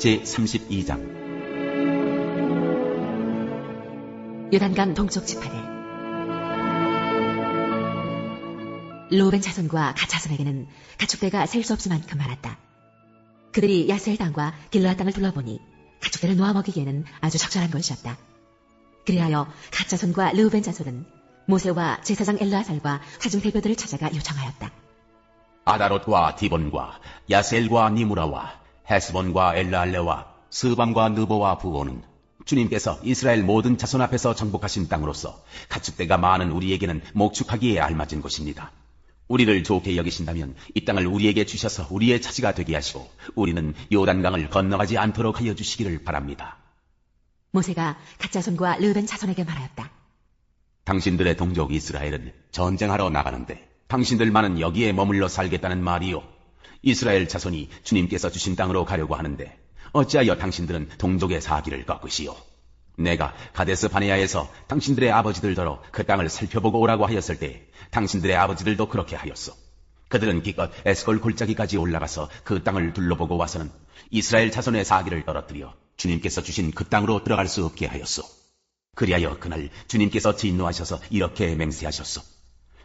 제32장. 요단강 동쪽 지파들. 르우벤 자손과 갓 자손에게는 가축대가 셀 수 없을 만큼 많았다. 그들이 야셀 땅과 길르앗 땅을 둘러보니 가축대를 놓아 먹이기에는 아주 적절한 곳이었다. 그리하여 갓 자손과 르우벤 자손은 모세와 제사장 엘르아살과 회중 대표들을 찾아가 요청하였다. 아다롯과 디본과 야셀과 니무라와 헤스본과 엘르알레와 스밤과 느보와 부오는 주님께서 이스라엘 모든 자손 앞에서 정복하신 땅으로서 가축대가 많은 우리에게는 목축하기에 알맞은 곳입니다. 우리를 좋게 여기신다면 이 땅을 우리에게 주셔서 우리의 차지가 되게 하시고 우리는 요단강을 건너가지 않도록 하여 주시기를 바랍니다. 모세가 갓 자손과 르우벤 자손에게 말하였다. 당신들의 동족 이스라엘은 전쟁하러 나가는데 당신들만은 여기에 머물러 살겠다는 말이요. 이스라엘 자손이 주님께서 주신 땅으로 가려고 하는데 어찌하여 당신들은 동족의 사기를 꺾으시오. 내가 가데스 바네아에서 당신들의 아버지들더러 그 땅을 살펴보고 오라고 하였을 때 당신들의 아버지들도 그렇게 하였소. 그들은 기껏 에스골 골짜기까지 올라가서 그 땅을 둘러보고 와서는 이스라엘 자손의 사기를 떨어뜨려 주님께서 주신 그 땅으로 들어갈 수 없게 하였소. 그리하여 그날 주님께서 진노하셔서 이렇게 맹세하셨소.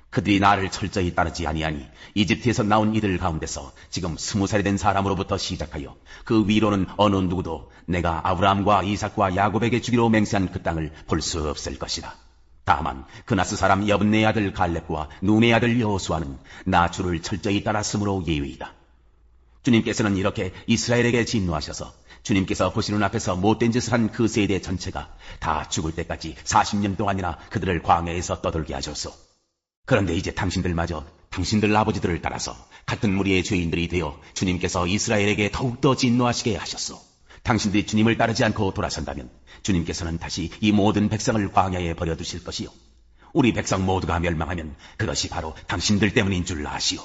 그들이 나를 철저히 따르지 아니하니 이집트에서 나온 이들 가운데서 지금 20살이 된 사람으로부터 시작하여 그 위로는 어느 누구도 내가 아브라함과 이삭과 야곱에게 주기로 맹세한 그 땅을 볼 수 없을 것이다. 다만 그나스 사람 여분네 아들 갈렙과 눈의 아들 여호수아는 나 주를 철저히 따랐으므로 예외이다. 주님께서는 이렇게 이스라엘에게 진노하셔서 주님께서 보시는 앞에서 못된 짓을 한 그 세대 전체가 다 죽을 때까지 40년 동안이나 그들을 광야에서 떠돌게 하셨소. 그런데 이제 당신들마저 당신들 아버지들을 따라서 같은 무리의 죄인들이 되어 주님께서 이스라엘에게 더욱더 진노하시게 하셨소. 당신들이 주님을 따르지 않고 돌아선다면 주님께서는 다시 이 모든 백성을 광야에 버려두실 것이요. 우리 백성 모두가 멸망하면 그것이 바로 당신들 때문인 줄 아시오.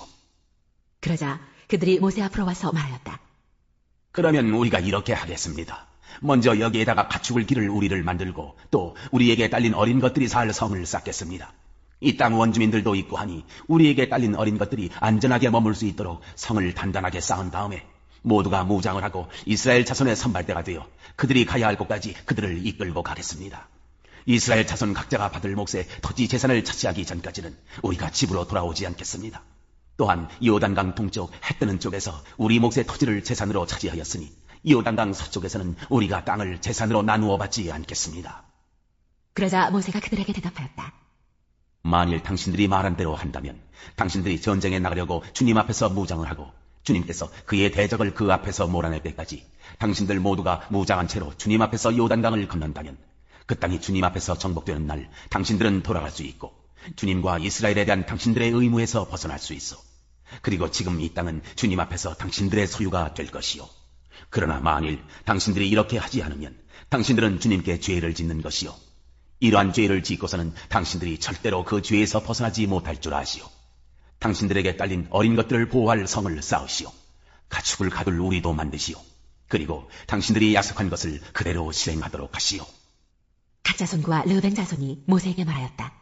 그러자 그들이 모세 앞으로 와서 말하였다. 그러면 우리가 이렇게 하겠습니다. 먼저 여기에다가 가축을 기를 우리를 만들고 또 우리에게 딸린 어린 것들이 살 성을 쌓겠습니다. 이 땅 원주민들도 있고 하니 우리에게 딸린 어린 것들이 안전하게 머물 수 있도록 성을 단단하게 쌓은 다음에 모두가 무장을 하고 이스라엘 자손의 선발대가 되어 그들이 가야 할 곳까지 그들을 이끌고 가겠습니다. 이스라엘 자손 각자가 받을 몫의 토지 재산을 차지하기 전까지는 우리가 집으로 돌아오지 않겠습니다. 또한 요단강 동쪽 해 뜨는 쪽에서 우리 몫의 토지를 재산으로 차지하였으니 요단강 서쪽에서는 우리가 땅을 재산으로 나누어 받지 않겠습니다. 그러자 모세가 그들에게 대답하였다. 만일 당신들이 말한 대로 한다면 당신들이 전쟁에 나가려고 주님 앞에서 무장을 하고 주님께서 그의 대적을 그 앞에서 몰아낼 때까지 당신들 모두가 무장한 채로 주님 앞에서 요단강을 건넌다면 그 땅이 주님 앞에서 정복되는 날 당신들은 돌아갈 수 있고 주님과 이스라엘에 대한 당신들의 의무에서 벗어날 수 있어. 그리고 지금 이 땅은 주님 앞에서 당신들의 소유가 될 것이요. 그러나 만일 당신들이 이렇게 하지 않으면 당신들은 주님께 죄를 짓는 것이요. 이러한 죄를 짓고서는 당신들이 절대로 그 죄에서 벗어나지 못할 줄 아시오. 당신들에게 딸린 어린 것들을 보호할 성을 쌓으시오. 가축을 가둘 우리도 만드시오. 그리고 당신들이 약속한 것을 그대로 실행하도록 하시오. 갓 자손과 르우벤 자손이 모세에게 말하였다.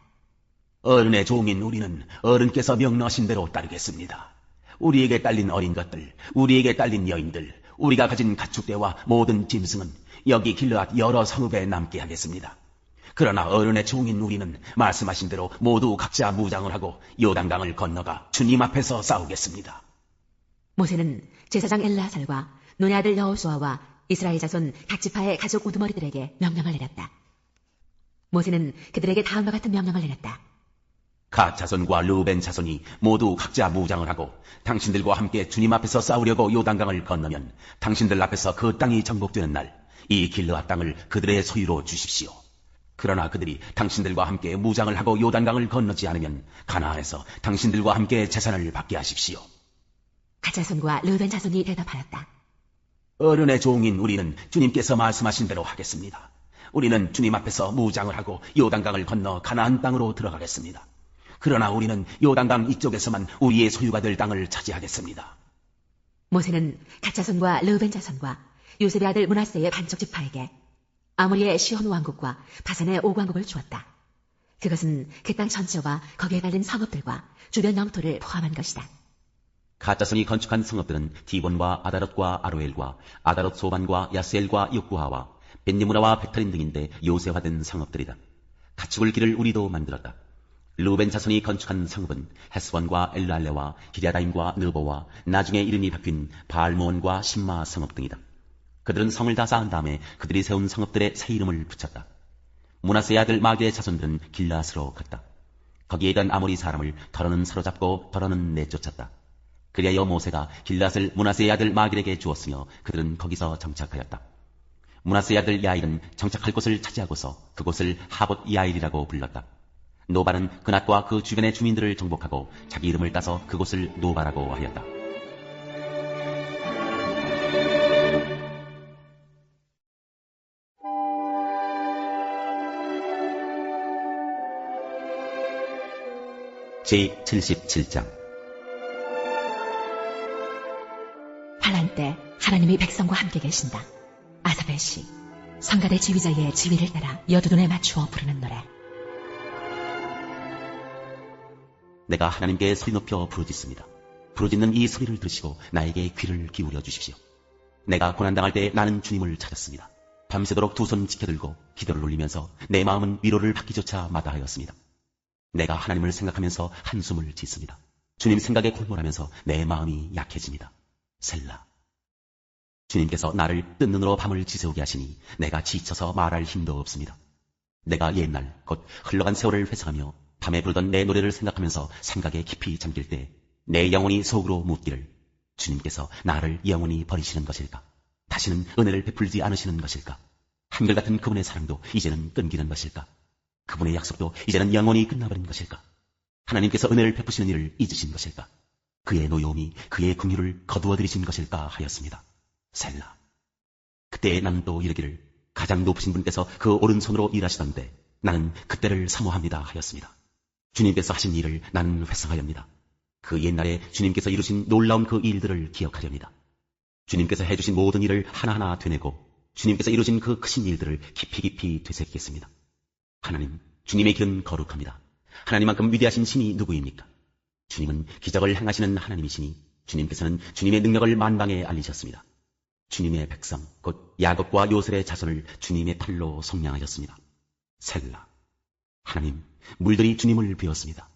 어른의 종인 우리는 어른께서 명령하신 대로 따르겠습니다. 우리에게 딸린 어린 것들, 우리에게 딸린 여인들, 우리가 가진 가축대와 모든 짐승은 여기 길르앗 여러 성읍에 남게 하겠습니다. 그러나 어른의 종인 우리는 말씀하신 대로 모두 각자 무장을 하고 요단강을 건너가 주님 앞에서 싸우겠습니다. 모세는 제사장 엘르아살과 눈의 아들 여호수아와 이스라엘 자손 각 지파의 가족 우두머리들에게 명령을 내렸다. 모세는 그들에게 다음과 같은 명령을 내렸다. 갓 자손과 르우벤 자손이 모두 각자 무장을 하고 당신들과 함께 주님 앞에서 싸우려고 요단강을 건너면 당신들 앞에서 그 땅이 정복되는 날 이 길르앗 땅을 그들의 소유로 주십시오. 그러나 그들이 당신들과 함께 무장을 하고 요단강을 건너지 않으면 가나안에서 당신들과 함께 재산을 받게 하십시오. 갓 자손과 르우벤 자손이 대답하였다. 어른의 종인 우리는 주님께서 말씀하신 대로 하겠습니다. 우리는 주님 앞에서 무장을 하고 요단강을 건너 가나안 땅으로 들어가겠습니다. 그러나 우리는 요단강 이쪽에서만 우리의 소유가 될 땅을 차지하겠습니다. 모세는 갓 자손과 르우벤 자손과 요셉의 아들 므낫세의 반쪽 지파에게 아모리의 시혼 왕국과 바산의 오왕국을 주었다. 그것은 그 땅 전체와 거기에 달린 성읍들과 주변 영토를 포함한 것이다. 갓자손이 건축한 성읍들은 디본과 아다롯과 아로엘과 아다롯 소반과 야스엘과 욕구하와 벤니무나와 베타린 등인데 요새화된 성읍들이다. 가축을 기를 우리도 만들었다. 루벤 자손이 건축한 성읍은 헤스본과 엘랄레와 기랴다임과 느보와 나중에 이름이 바뀐 바알모온과 심마 성읍 등이다. 그들은 성을 다 쌓은 다음에 그들이 세운 성읍들의 새 이름을 붙였다. 므낫세의 아들 마길의 자손들은 길라스로 갔다. 거기에 있던 아모리 사람을 더러는 사로잡고 더러는 내쫓았다. 그리하여 모세가 길랏을 므낫세의 아들 마길에게 주었으며 그들은 거기서 정착하였다. 므낫세의 아들 야일은 정착할 곳을 차지하고서 그곳을 하봇 야일이라고 불렀다. 노바는 그낫과 그 주변의 주민들을 정복하고 자기 이름을 따서 그곳을 노바라고 하였다. 제77장 환난 때 하나님이 백성과 함께 계신다. 아사벨시 성가대 지휘자의 지휘를 따라 여두둔에 맞추어 부르는 노래. 내가 하나님께 소리 높여 부르짖습니다. 부르짖는 이 소리를 들으시고 나에게 귀를 기울여 주십시오. 내가 고난당할 때 나는 주님을 찾았습니다. 밤새도록 두 손 지켜들고 기도를 올리면서 내 마음은 위로를 받기조차 마다하였습니다. 내가 하나님을 생각하면서 한숨을 짓습니다. 주님 생각에 골몰하면서 내 마음이 약해집니다. 셀라. 주님께서 나를 뜬 눈으로 밤을 지새우게 하시니 내가 지쳐서 말할 힘도 없습니다. 내가 옛날 곧 흘러간 세월을 회상하며 밤에 부르던 내 노래를 생각하면서 생각에 깊이 잠길 때 내 영혼이 속으로 묻기를 주님께서 나를 영원히 버리시는 것일까? 다시는 은혜를 베풀지 않으시는 것일까? 한결같은 그분의 사랑도 이제는 끊기는 것일까? 그분의 약속도 이제는 영원히 끝나버린 것일까? 하나님께서 은혜를 베푸시는 일을 잊으신 것일까? 그의 노여움이 그의 긍휼을 거두어들이신 것일까 하였습니다. 셀라. 그때 나는 또 이르기를 가장 높으신 분께서 그 오른손으로 일하시던데 나는 그때를 사모합니다 하였습니다. 주님께서 하신 일을 나는 회상하렵니다. 그 옛날에 주님께서 이루신 놀라운 그 일들을 기억하렵니다. 주님께서 해주신 모든 일을 하나하나 되뇌고 주님께서 이루신 그 크신 일들을 깊이 깊이 되새기겠습니다. 하나님, 주님의 길은 거룩합니다. 하나님만큼 위대하신 신이 누구입니까? 주님은 기적을 행하시는 하나님이시니 주님께서는 주님의 능력을 만방에 알리셨습니다. 주님의 백성, 곧 야곱과 요셉의 자손을 주님의 팔로 속량하셨습니다. 셀라. 하나님, 물들이 주님을 비웠습니다.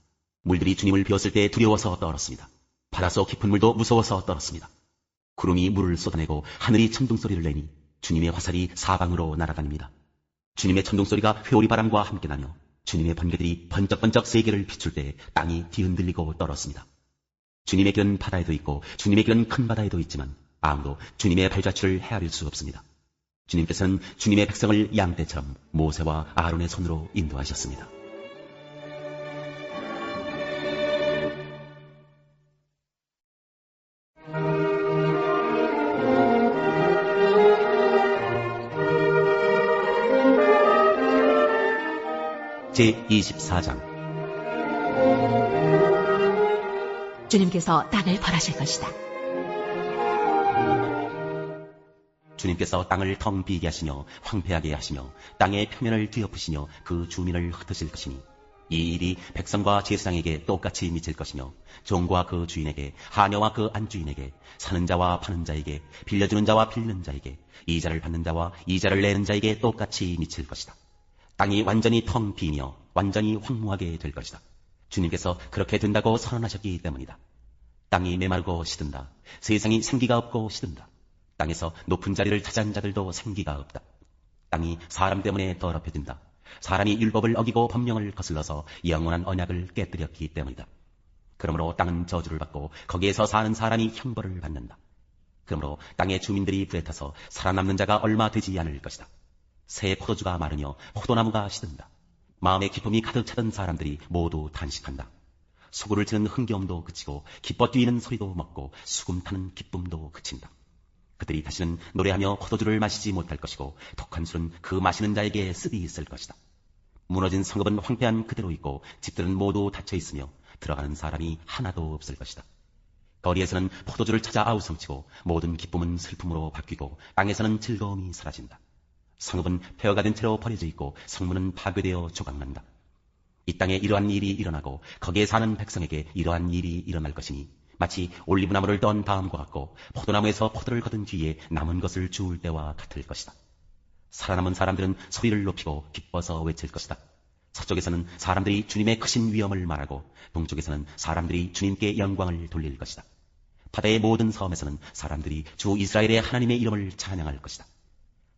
물들이 주님을 비웠을 때 두려워서 떨었습니다. 바닷속 깊은 물도 무서워서 떨었습니다. 구름이 물을 쏟아내고 하늘이 천둥소리를 내니 주님의 화살이 사방으로 날아다닙니다. 주님의 천둥소리가 회오리 바람과 함께 나며 주님의 번개들이 번쩍번쩍 세계를 비출 때 땅이 뒤흔들리고 떨었습니다. 주님의 길은 바다에도 있고 주님의 길은 큰 바다에도 있지만 아무도 주님의 발자취를 헤아릴 수 없습니다. 주님께서는 주님의 백성을 양떼처럼 모세와 아론의 손으로 인도하셨습니다. 제24장 주님께서 땅을 벌하실 것이다. 주님께서 땅을 텅 비게 하시며 황폐하게 하시며 땅의 표면을 뒤엎으시며 그 주민을 흩으실 것이니 이 일이 백성과 제사장에게 똑같이 미칠 것이며 종과 그 주인에게 하녀와 그 안주인에게 사는 자와 파는 자에게 빌려주는 자와 빌리는 자에게 이자를 받는 자와 이자를 내는 자에게 똑같이 미칠 것이다. 땅이 완전히 텅 비며 완전히 황무하게 될 것이다. 주님께서 그렇게 된다고 선언하셨기 때문이다. 땅이 메마르고 시든다. 세상이 생기가 없고 시든다. 땅에서 높은 자리를 차지한 자들도 생기가 없다. 땅이 사람 때문에 더럽혀진다. 사람이 율법을 어기고 법령을 거슬러서 영원한 언약을 깨뜨렸기 때문이다. 그러므로 땅은 저주를 받고 거기에서 사는 사람이 형벌을 받는다. 그러므로 땅의 주민들이 불에 타서 살아남는 자가 얼마 되지 않을 것이다. 새 포도주가 마르며 포도나무가 시든다. 마음의 기쁨이 가득 차던 사람들이 모두 탄식한다. 수고를 치는 흥겨움도 그치고 기뻐 뛰는 소리도 멎고 수금 타는 기쁨도 그친다. 그들이 다시는 노래하며 포도주를 마시지 못할 것이고 독한 술은 그 마시는 자에게 습이 있을 것이다. 무너진 성읍은 황폐한 그대로 있고 집들은 모두 닫혀 있으며 들어가는 사람이 하나도 없을 것이다. 거리에서는 포도주를 찾아 아우성치고 모든 기쁨은 슬픔으로 바뀌고 땅에서는 즐거움이 사라진다. 성읍은 폐허가 된 채로 버려져 있고 성문은 파괴되어 조각난다. 이 땅에 이러한 일이 일어나고 거기에 사는 백성에게 이러한 일이 일어날 것이니 마치 올리브나무를 떤 다음과 같고 포도나무에서 포도를 거둔 뒤에 남은 것을 주울 때와 같을 것이다. 살아남은 사람들은 소리를 높이고 기뻐서 외칠 것이다. 서쪽에서는 사람들이 주님의 크신 위엄을 말하고 동쪽에서는 사람들이 주님께 영광을 돌릴 것이다. 바다의 모든 섬에서는 사람들이 주 이스라엘의 하나님의 이름을 찬양할 것이다.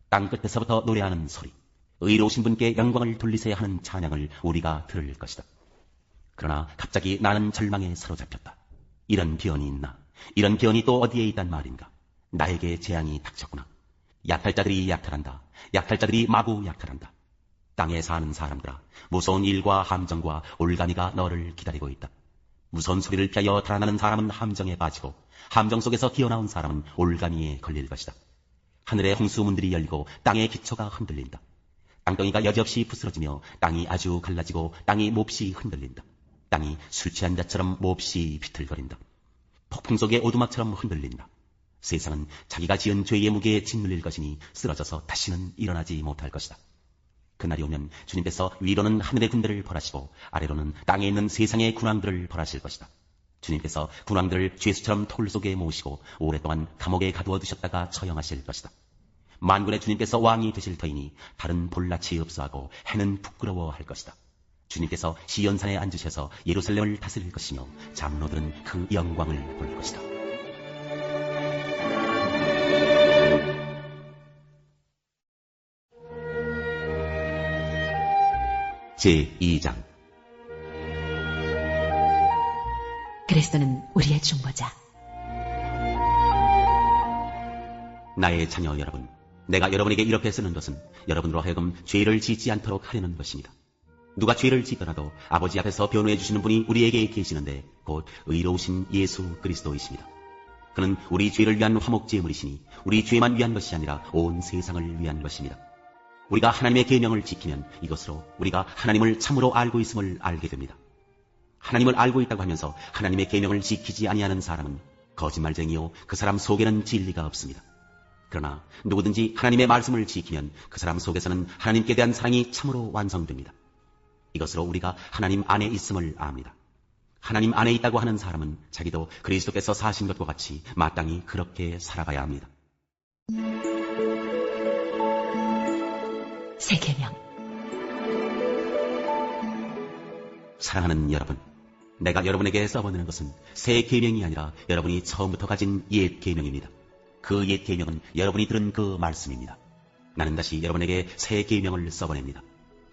땅 끝에서부터 노래하는 소리, 의로우신 분께 영광을 돌리세요 하는 찬양을 우리가 들을 것이다. 그러나 갑자기 나는 절망에 사로잡혔다. 이런 기원이 있나? 이런 기원이 또 어디에 있단 말인가? 나에게 재앙이 닥쳤구나. 약탈자들이 약탈한다. 약탈자들이 마구 약탈한다. 땅에 사는 사람들아, 무서운 일과 함정과 올가미가 너를 기다리고 있다. 무서운 소리를 피하여 달아나는 사람은 함정에 빠지고 함정 속에서 기어나온 사람은 올가미에 걸릴 것이다. 하늘의 홍수문들이 열리고 땅의 기초가 흔들린다. 땅덩이가 여지없이 부스러지며 땅이 아주 갈라지고 땅이 몹시 흔들린다. 땅이 술 취한 자처럼 몹시 비틀거린다. 폭풍 속의 오두막처럼 흔들린다. 세상은 자기가 지은 죄의 무게에 짓눌릴 것이니 쓰러져서 다시는 일어나지 못할 것이다. 그날이 오면 주님께서 위로는 하늘의 군대를 벌하시고 아래로는 땅에 있는 세상의 군왕들을 벌하실 것이다. 주님께서 군왕들을 죄수처럼 돌 속에 모으시고 오랫동안 감옥에 가두어 두셨다가 처형하실 것이다. 만군의 주님께서 왕이 되실 터이니 달은 볼낯이 없어하고 해는 부끄러워할 것이다. 주님께서 시온산에 앉으셔서 예루살렘을 다스릴 것이며 장로들은 그 영광을 볼 것이다. 제2장. 그리스도는 우리의 중보자. 나의 자녀 여러분, 내가 여러분에게 이렇게 쓰는 것은 여러분으로 하여금 죄를 짓지 않도록 하려는 것입니다. 누가 죄를 짓더라도 아버지 앞에서 변호해 주시는 분이 우리에게 계시는데 곧 의로우신 예수 그리스도이십니다. 그는 우리 죄를 위한 화목제물이시니 우리 죄만 위한 것이 아니라 온 세상을 위한 것입니다. 우리가 하나님의 계명을 지키면 이것으로 우리가 하나님을 참으로 알고 있음을 알게 됩니다. 하나님을 알고 있다고 하면서 하나님의 계명을 지키지 아니하는 사람은 거짓말쟁이요, 그 사람 속에는 진리가 없습니다. 그러나 누구든지 하나님의 말씀을 지키면 그 사람 속에서는 하나님께 대한 사랑이 참으로 완성됩니다. 이것으로 우리가 하나님 안에 있음을 압니다. 하나님 안에 있다고 하는 사람은 자기도 그리스도께서 사신 것과 같이 마땅히 그렇게 살아가야 합니다. 새 계명. 사랑하는 여러분, 내가 여러분에게 써보내는 것은 새 계명이 아니라 여러분이 처음부터 가진 옛 계명입니다. 그 옛 계명은 여러분이 들은 그 말씀입니다. 나는 다시 여러분에게 새 계명을 써보냅니다.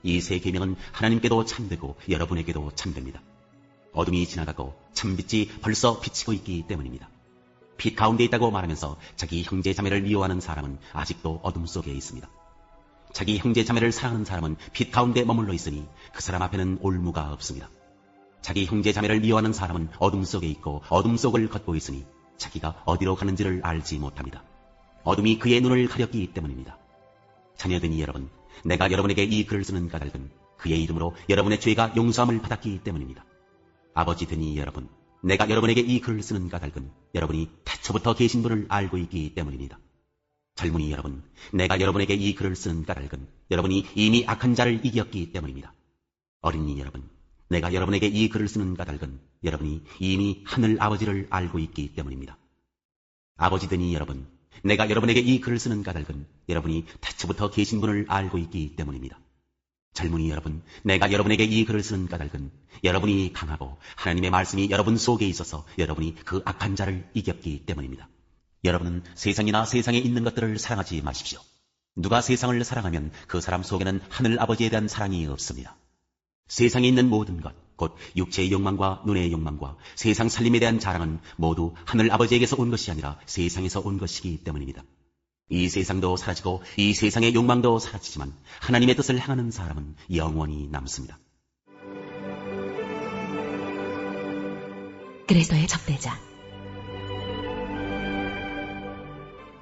이 새 계명은 하나님께도 참되고 여러분에게도 참됩니다. 어둠이 지나가고 참빛이 벌써 비치고 있기 때문입니다. 빛 가운데 있다고 말하면서 자기 형제 자매를 미워하는 사람은 아직도 어둠 속에 있습니다. 자기 형제 자매를 사랑하는 사람은 빛 가운데 머물러 있으니 그 사람 앞에는 올무가 없습니다. 자기 형제 자매를 미워하는 사람은 어둠 속에 있고 어둠 속을 걷고 있으니 자기가 어디로 가는지를 알지 못합니다. 어둠이 그의 눈을 가렸기 때문입니다. 자녀되니 여러분, 내가 여러분에게 이 글을 쓰는 까닭은 그의 이름으로 여러분의 죄가 용서함을 받았기 때문입니다. 아버지 되니 여러분, 내가 여러분에게 이 글을 쓰는 까닭은 여러분이 태초부터 계신 분을 알고 있기 때문입니다. 젊은이 여러분, 내가 여러분에게 이 글을 쓰는 까닭은 여러분이 이미 악한 자를 이겼기 때문입니다. 어린이 여러분, 내가 여러분에게 이 글을 쓰는 까닭은 여러분이 이미 하늘 아버지를 알고 있기 때문입니다. 아버지 되니 여러분, 내가 여러분에게 이 글을 쓰는 까닭은 여러분이 태초부터 계신 분을 알고 있기 때문입니다. 젊은이 여러분, 내가 여러분에게 이 글을 쓰는 까닭은 여러분이 강하고 하나님의 말씀이 여러분 속에 있어서 여러분이 그 악한 자를 이겼기 때문입니다. 여러분은 세상이나 세상에 있는 것들을 사랑하지 마십시오. 누가 세상을 사랑하면 그 사람 속에는 하늘 아버지에 대한 사랑이 없습니다. 세상에 있는 모든 것, 곧 육체의 욕망과 눈의 욕망과 세상 살림에 대한 자랑은 모두 하늘 아버지에게서 온 것이 아니라 세상에서 온 것이기 때문입니다. 이 세상도 사라지고 이 세상의 욕망도 사라지지만 하나님의 뜻을 행하는 사람은 영원히 남습니다. 그리스도의 적대자.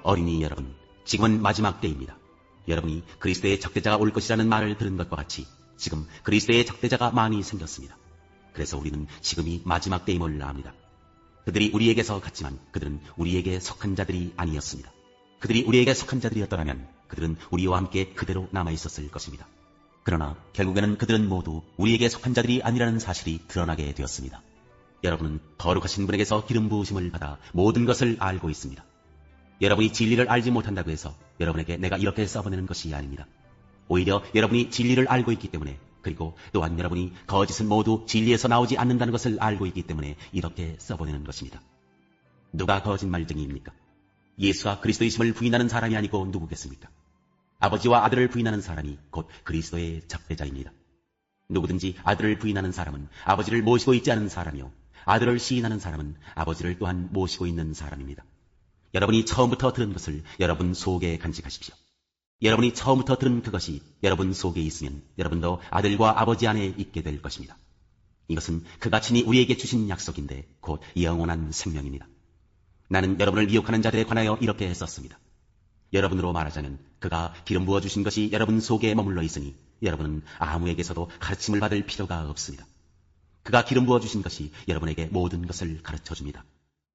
어린이 여러분, 지금은 마지막 때입니다. 여러분이 그리스도의 적대자가 올 것이라는 말을 들은 것과 같이 지금 그리스도의 적대자가 많이 생겼습니다. 그래서 우리는 지금이 마지막 때임을 압니다. 그들이 우리에게서 갔지만 그들은 우리에게 속한 자들이 아니었습니다. 그들이 우리에게 속한 자들이었더라면 그들은 우리와 함께 그대로 남아있었을 것입니다. 그러나 결국에는 그들은 모두 우리에게 속한 자들이 아니라는 사실이 드러나게 되었습니다. 여러분은 거룩하신 분에게서 기름 부으심을 받아 모든 것을 알고 있습니다. 여러분이 진리를 알지 못한다고 해서 여러분에게 내가 이렇게 써보내는 것이 아닙니다. 오히려 여러분이 진리를 알고 있기 때문에, 그리고 또한 여러분이 거짓은 모두 진리에서 나오지 않는다는 것을 알고 있기 때문에 이렇게 써보내는 것입니다. 누가 거짓말쟁이입니까? 예수가 그리스도이심을 부인하는 사람이 아니고 누구겠습니까? 아버지와 아들을 부인하는 사람이 곧 그리스도의 적대자입니다. 누구든지 아들을 부인하는 사람은 아버지를 모시고 있지 않은 사람이요, 아들을 시인하는 사람은 아버지를 또한 모시고 있는 사람입니다. 여러분이 처음부터 들은 것을 여러분 속에 간직하십시오. 여러분이 처음부터 들은 그것이 여러분 속에 있으면 여러분도 아들과 아버지 안에 있게 될 것입니다. 이것은 그가 친히 우리에게 주신 약속인데 곧 영원한 생명입니다. 나는 여러분을 미혹하는 자들에 관하여 이렇게 썼습니다. 여러분으로 말하자면 그가 기름 부어주신 것이 여러분 속에 머물러 있으니 여러분은 아무에게서도 가르침을 받을 필요가 없습니다. 그가 기름 부어주신 것이 여러분에게 모든 것을 가르쳐줍니다.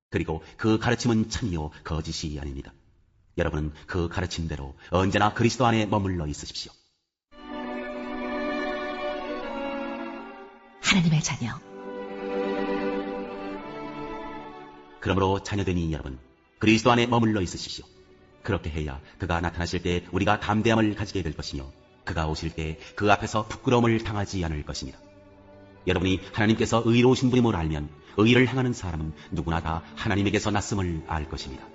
그리고 그 가르침은 참이요 거짓이 아닙니다. 여러분은 그 가르침대로 언제나 그리스도 안에 머물러 있으십시오. 하나님의 자녀. 그러므로 자녀되니 여러분, 그리스도 안에 머물러 있으십시오. 그렇게 해야 그가 나타나실 때 우리가 담대함을 가지게 될 것이며 그가 오실 때 그 앞에서 부끄러움을 당하지 않을 것입니다. 여러분이 하나님께서 의로우신 분임을 알면 의를 행하는 사람은 누구나 다 하나님에게서 났음을 알 것입니다.